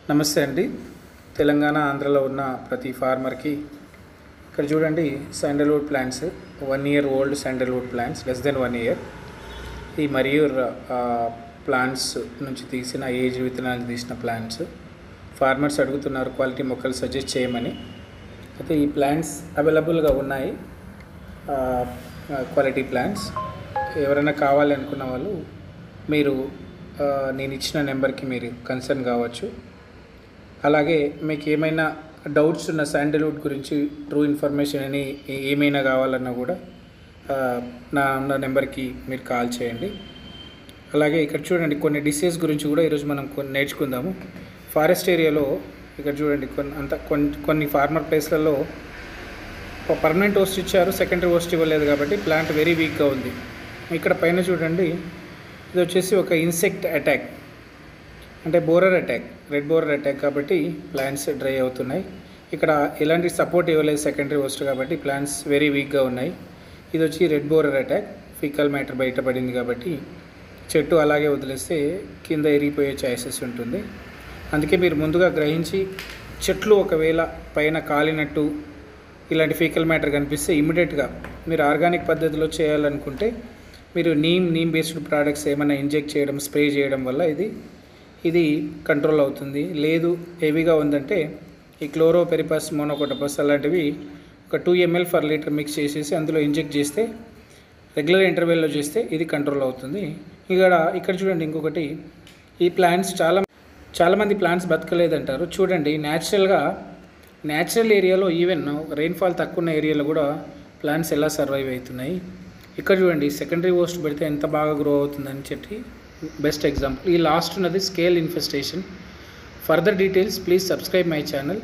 నమస్తే అండి. తెలంగాణ ఆంధ్రలో ఉన్న ప్రతి ఫార్మర్కి ఇక్కడ చూడండి sandalwood plants 1 year old sandalwood plants less than 1 year. ఈ మయూర్ ప్లాంట్స్ నుంచి తీసిన ఏజ్ విత్తనాలు తీసిన ప్లాంట్స్ ఫార్మర్స్ అడుగుతున్నారు క్వాలిటీ మొక్కలు సజెస్ట్ చేయమని. అయితే ఈ ప్లాంట్స్ అవైలబుల్గా ఉన్నాయి, క్వాలిటీ ప్లాంట్స్. ఎవరైనా కావాలి అనుకున్న వాళ్ళు మీరు నేను ఇచ్చిన నెంబర్కి మీరు కన్సర్న్ కావచ్చు. అలాగే మీకు ఏమైనా డౌట్స్ ఉన్న శాండల్వుడ్ గురించి ట్రూ ఇన్ఫర్మేషన్ అని ఏమైనా కావాలన్నా కూడా నా నెంబర్కి మీరు కాల్ చేయండి. అలాగే ఇక్కడ చూడండి కొన్ని డిసీజ్ గురించి కూడా ఈరోజు మనం కొన్ని నేర్చుకుందాము. ఫారెస్ట్ ఏరియాలో ఇక్కడ చూడండి కొన్ని ఫార్మర్ ప్లేస్లలో పర్మనెంట్ హోస్ట్ ఇచ్చారు, సెకండరీ హోస్ట్ ఇవ్వలేదు కాబట్టి ప్లాంట్ వెరీ వీక్గా ఉంది. ఇక్కడ పైన చూడండి, ఇది వచ్చేసి ఒక ఇన్సెక్ట్ అటాక్, అంటే borer attack, red borer attack కాబట్టి ప్లాంట్స్ డ్రై అవుతున్నాయి. ఇక్కడ ఎలాంటి సపోర్ట్ ఇవ్వలేదు సెకండరీ హోస్ట్ కాబట్టి ప్లాంట్స్ వెరీ వీక్గా ఉన్నాయి. ఇది వచ్చి red borer attack, faecal matter బయటపడింది కాబట్టి చెట్టు అలాగే వదిలేస్తే కింద ఎరిగిపోయే ఛాయిసెస్ ఉంటుంది. అందుకే మీరు ముందుగా గ్రహించి చెట్లు ఒకవేళ పైన కాలినట్టు ఇలాంటి ఫీకల్ మ్యాటర్ కనిపిస్తే ఇమీడియట్గా మీరు ఆర్గానిక్ పద్ధతిలో చేయాలనుకుంటే మీరు నీమ్ బేస్డ్ ప్రోడక్ట్స్ ఏమైనా ఇంజెక్ట్ చేయడం, స్ప్రే చేయడం వల్ల ఇది కంట్రోల్ అవుతుంది. లేదు హెవీగా ఉందంటే ఈ క్లోరోపెరిపస్, మోనోకోటపస్ అలాంటివి ఒక 2 ml per liter మిక్స్ చేసేసి అందులో ఇంజెక్ట్ చేస్తే రెగ్యులర్ ఇంటర్వెల్లో చేస్తే ఇది కంట్రోల్ అవుతుంది. ఇక్కడ చూడండి ఇంకొకటి, ఈ ప్లాంట్స్ చాలామంది ప్లాంట్స్ బతకలేదంటారు. చూడండి న్యాచురల్ ఏరియాలో ఈవెన్ రెయిన్ఫాల్ తక్కువ ఉన్న ఏరియాలో కూడా ప్లాంట్స్ ఎలా సర్వైవ్ అవుతున్నాయి. ఇక్కడ చూడండి సెకండరీ హోస్ట్ పెడితే ఎంత బాగా గ్రో అవుతుందని చెప్పి బెస్ట్ ఎగ్జాంపుల్. ఈ లాస్ట్ ఉన్నది scale infestation. Further details please subscribe my channel.